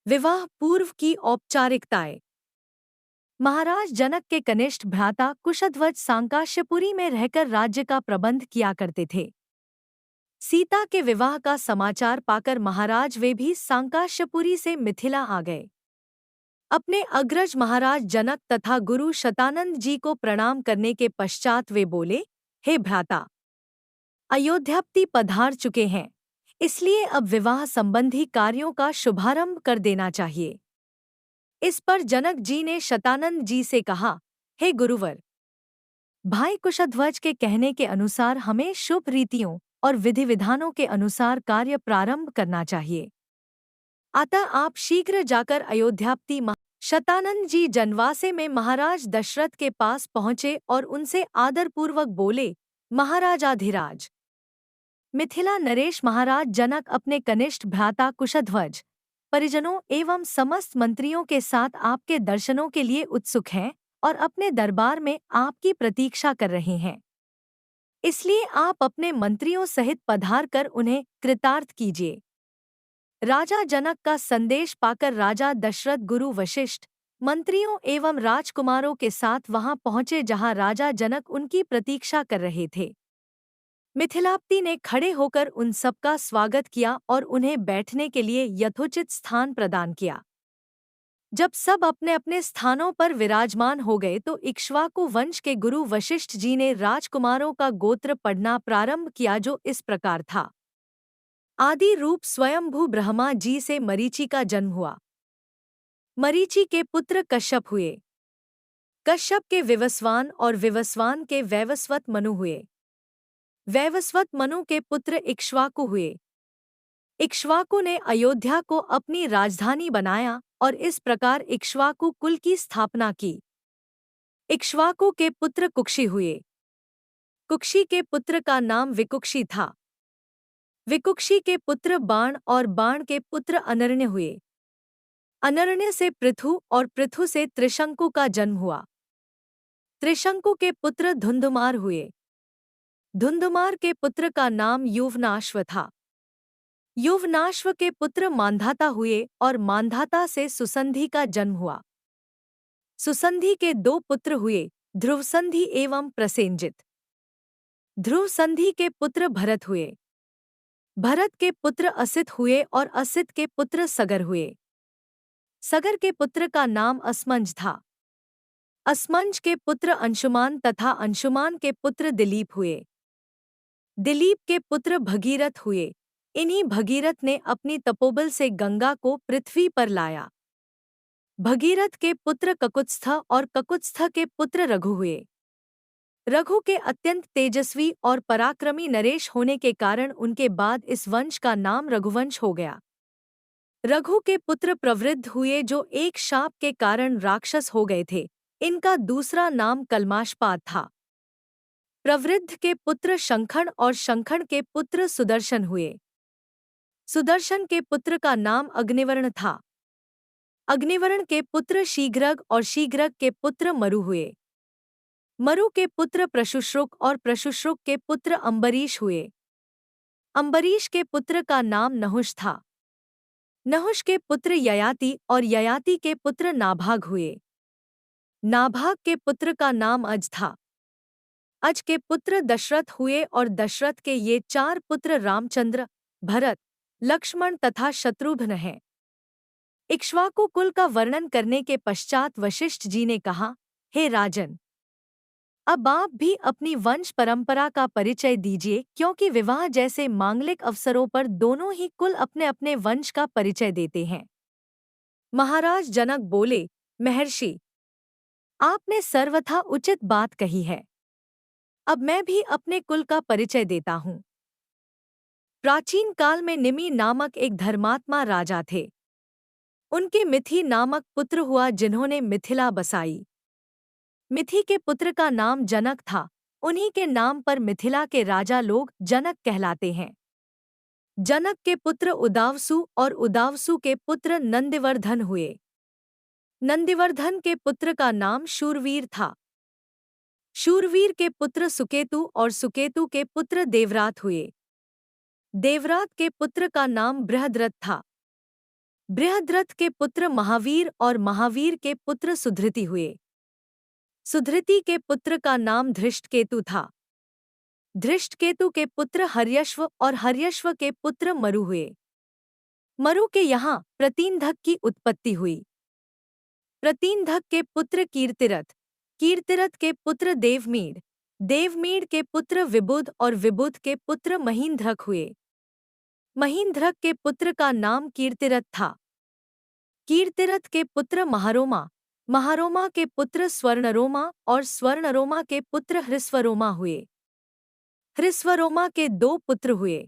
विवाह पूर्व की औपचारिकताएं। महाराज जनक के कनिष्ठ भ्राता कुशध्वज सांकाश्यपुरी में रहकर राज्य का प्रबंध किया करते थे। सीता के विवाह का समाचार पाकर महाराज वे भी सांकाश्यपुरी से मिथिला आ गए। अपने अग्रज महाराज जनक तथा गुरु शतानंद जी को प्रणाम करने के पश्चात वे बोले, हे भ्राता, अयोध्यापति पधार चुके हैं, इसलिए अब विवाह संबंधी कार्यों का शुभारंभ कर देना चाहिए। इस पर जनक जी ने शतानंद जी से कहा, हे गुरुवर, भाई कुशध्वज के कहने के अनुसार हमें शुभ रीतियों और विधि विधानों के अनुसार कार्य प्रारंभ करना चाहिए। अतः आप शीघ्र जाकर अयोध्यापति शतानंद जी जनवासे में महाराज दशरथ के पास पहुंचे और उनसे आदरपूर्वक बोले, महाराजाधिराज, मिथिला नरेश महाराज जनक अपने कनिष्ठ भ्राता कुशध्वज, परिजनों एवं समस्त मंत्रियों के साथ आपके दर्शनों के लिए उत्सुक हैं और अपने दरबार में आपकी प्रतीक्षा कर रहे हैं। इसलिए आप अपने मंत्रियों सहित पधार कर उन्हें कृतार्थ कीजिए। राजा जनक का संदेश पाकर राजा दशरथ गुरु वशिष्ठ, मंत्रियों एवं राजकुमारों के साथ वहां पहुंचे जहां राजा जनक उनकी प्रतीक्षा कर रहे थे। मिथिलापति ने खड़े होकर उन सबका स्वागत किया और उन्हें बैठने के लिए यथोचित स्थान प्रदान किया। जब सब अपने अपने स्थानों पर विराजमान हो गए तो इक्ष्वाकु वंश के गुरु वशिष्ठ जी ने राजकुमारों का गोत्र पढ़ना प्रारंभ किया, जो इस प्रकार था। आदि रूप स्वयंभू ब्रह्मा जी से मरीचि का जन्म हुआ। मरीचि के पुत्र कश्यप हुए। कश्यप के विवस्वान और विवस्वान के वैवस्वत मनु हुए। वैवस्वत मनु के पुत्र इक्ष्वाकु हुए। इक्ष्वाकु ने अयोध्या को अपनी राजधानी बनाया और इस प्रकार इक्ष्वाकु कुल की स्थापना की। इक्ष्वाकु के पुत्र कुक्षी हुए। कुक्षी के पुत्र का नाम विकुक्षी था। विकुक्षी के पुत्र बाण और बाण के पुत्र अनरण्य हुए। अनरण्य से पृथु और पृथु से त्रिशंकु का जन्म हुआ। त्रिशंकु के पुत्र धुंधुमार हुए। धुंधुमार के पुत्र का नाम युवनाश्व था। युवनाश्व के पुत्र मांधाता हुए और मांधाता से सुसंधि का जन्म हुआ। सुसंधि के दो पुत्र हुए, ध्रुवसंधि एवं प्रसेनजित। ध्रुवसंधि के पुत्र भरत हुए। भरत के पुत्र असित हुए और असित के पुत्र सगर हुए। सगर के पुत्र का नाम असमंज था। असमंज के पुत्र अंशुमान तथा अंशुमान के पुत्र दिलीप हुए। दिलीप के पुत्र भगीरथ हुए। इन्हीं भगीरथ ने अपनी तपोबल से गंगा को पृथ्वी पर लाया। भगीरथ के पुत्र ककुत्स्थ और ककुत्स्थ के पुत्र रघु हुए। रघु के अत्यंत तेजस्वी और पराक्रमी नरेश होने के कारण उनके बाद इस वंश का नाम रघुवंश हो गया। रघु के पुत्र प्रवृद्ध हुए, जो एक शाप के कारण राक्षस हो गए थे। इनका दूसरा नाम कल्माशपाद था। प्रवृद्ध के पुत्र शंखण और शंखण के पुत्र सुदर्शन हुए। सुदर्शन के पुत्र का नाम अग्निवर्ण था। अग्निवर्ण के पुत्र शीघ्रग और शीघ्रग के पुत्र मरु हुए। मरु के पुत्र प्रशुश्रुक और प्रशुश्रुक के पुत्र अम्बरीश हुए। अम्बरीश के पुत्र का नाम नहुष था। नहुष के पुत्र ययाति और ययाति के पुत्र नाभाग हुए। नाभाग के पुत्र का नाम अज था। अज के पुत्र दशरथ हुए और दशरथ के ये चार पुत्र रामचंद्र, भरत, लक्ष्मण तथा शत्रुघ्न हैं। इक्ष्वाकु कुल का वर्णन करने के पश्चात वशिष्ठ जी ने कहा, हे राजन, अब आप भी अपनी वंश परंपरा का परिचय दीजिए, क्योंकि विवाह जैसे मांगलिक अवसरों पर दोनों ही कुल अपने अपने वंश का परिचय देते हैं। महाराज जनक बोले, महर्षि, आपने सर्वथा उचित बात कही है। अब मैं भी अपने कुल का परिचय देता हूँ। प्राचीन काल में निमि नामक एक धर्मात्मा राजा थे। उनके मिथि नामक पुत्र हुआ, जिन्होंने मिथिला बसाई। मिथि के पुत्र का नाम जनक था। उन्हीं के नाम पर मिथिला के राजा लोग जनक कहलाते हैं। जनक के पुत्र उदावसु और उदावसु के पुत्र नंदिवर्धन हुए। नंदिवर्धन के पुत्र का नाम शूरवीर था। शूरवीर के पुत्र सुकेतु और सुकेतु के पुत्र देवरात हुए। देवरात के पुत्र का नाम बृहद्रथ था। बृहद्रथ के पुत्र महावीर और महावीर के पुत्र सुधृति हुए। सुधृति के पुत्र का नाम धृष्टकेतु था। धृष्टकेतु के पुत्र हर्यश्व और हर्यश्व के पुत्र मरु हुए। मरु के यहाँ प्रतीनधक की उत्पत्ति हुई। प्रतीनधक के पुत्र कीर्तिरथ, कीर्तिरथ के पुत्र देवमीड, देवमीड के पुत्र विबुध और विबुध के पुत्र महींद्रक हुए। महींद्रक के पुत्र का नाम कीर्तिरथ था। कीर्तिरथ के पुत्र महारोमा, महारोमा के पुत्र स्वर्णरोमा और स्वर्णरोमा के पुत्र हृस्वरोमा हुए। हृस्वरोमा के 2 पुत्र हुए।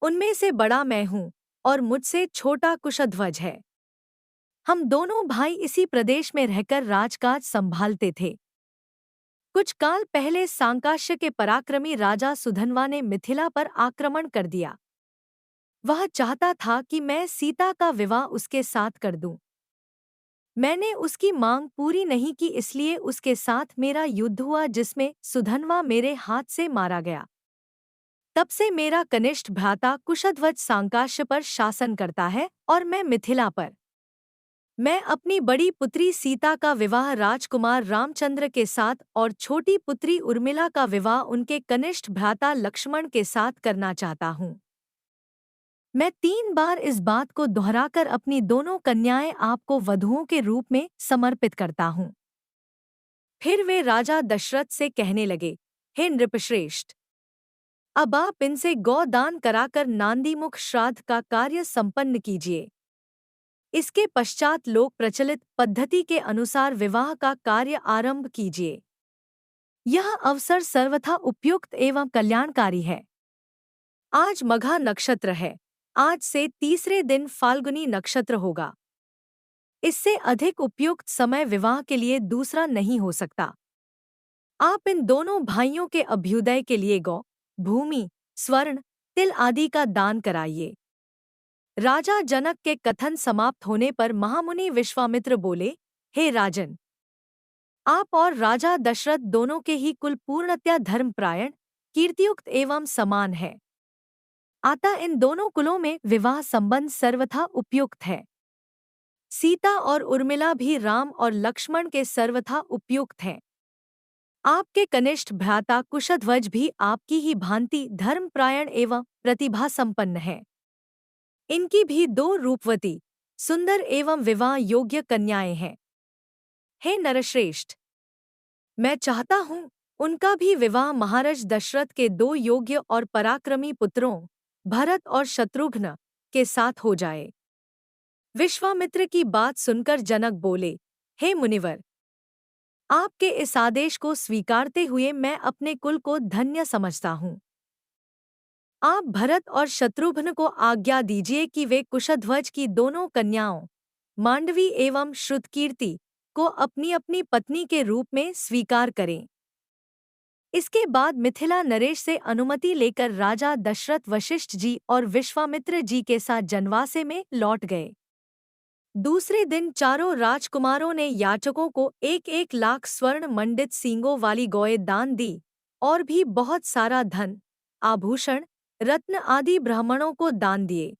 उनमें से बड़ा मैं हूँ और मुझसे छोटा कुशध्वज है। हम दोनों भाई इसी प्रदेश में रहकर राजकाज संभालते थे। कुछ काल पहले सांकाश्य के पराक्रमी राजा सुधन्वा ने मिथिला पर आक्रमण कर दिया। वह चाहता था कि मैं सीता का विवाह उसके साथ कर दूं। मैंने उसकी मांग पूरी नहीं की, इसलिए उसके साथ मेरा युद्ध हुआ जिसमें सुधन्वा मेरे हाथ से मारा गया। तब से मेरा कनिष्ठ भ्राता कुशध्वज सांकाश्य पर शासन करता है और मैं मिथिला पर। मैं अपनी बड़ी पुत्री सीता का विवाह राजकुमार रामचंद्र के साथ और छोटी पुत्री उर्मिला का विवाह उनके कनिष्ठ भ्राता लक्ष्मण के साथ करना चाहता हूँ। मैं 3 बार इस बात को दोहराकर अपनी दोनों कन्याएं आपको वधुओं के रूप में समर्पित करता हूँ। फिर वे राजा दशरथ से कहने लगे, हे नृपश्रेष्ठ, अब आप इनसे गौदान कराकर नांदीमुख श्राद्ध का कार्य संपन्न कीजिए। इसके पश्चात लोक प्रचलित पद्धति के अनुसार विवाह का कार्य आरंभ कीजिए। यह अवसर सर्वथा उपयुक्त एवं कल्याणकारी है। आज मघा नक्षत्र है। आज से तीसरे दिन फाल्गुनी नक्षत्र होगा। इससे अधिक उपयुक्त समय विवाह के लिए दूसरा नहीं हो सकता। आप इन दोनों भाइयों के अभ्युदय के लिए गौ, भूमि, स्वर्ण, तिल आदि का दान कराइए। राजा जनक के कथन समाप्त होने पर महामुनि विश्वामित्र बोले, हे राजन, आप और राजा दशरथ दोनों के ही कुल पूर्णतया धर्मप्रायण, कीर्तियुक्त एवं समान है। अतः इन दोनों कुलों में विवाह संबंध सर्वथा उपयुक्त है। सीता और उर्मिला भी राम और लक्ष्मण के सर्वथा उपयुक्त हैं। आपके कनिष्ठ भ्राता कुशध्वज भी आपकी ही भांति धर्मप्रायण एवं प्रतिभा संपन्न है। इनकी भी 2 रूपवती, सुंदर एवं विवाह योग्य कन्याएं हैं। हे नरश्रेष्ठ, मैं चाहता हूँ उनका भी विवाह महाराज दशरथ के 2 योग्य और पराक्रमी पुत्रों भरत और शत्रुघ्न के साथ हो जाए। विश्वामित्र की बात सुनकर जनक बोले, हे मुनिवर, आपके इस आदेश को स्वीकारते हुए मैं अपने कुल को धन्य समझता हूँ। आप भरत और शत्रुघ्न को आज्ञा दीजिए कि वे कुशध्वज की दोनों कन्याओं मांडवी एवं श्रुतकीर्ति को अपनी अपनी पत्नी के रूप में स्वीकार करें। इसके बाद मिथिला नरेश से अनुमति लेकर राजा दशरथ वशिष्ठ जी और विश्वामित्र जी के साथ जनवासे में लौट गए। दूसरे दिन चारों राजकुमारों ने याचकों को 1-1 लाख स्वर्ण मंडित सींगों वाली गौएं दान दी और भी बहुत सारा धन, आभूषण, रत्न आदि ब्राह्मणों को दान दिए।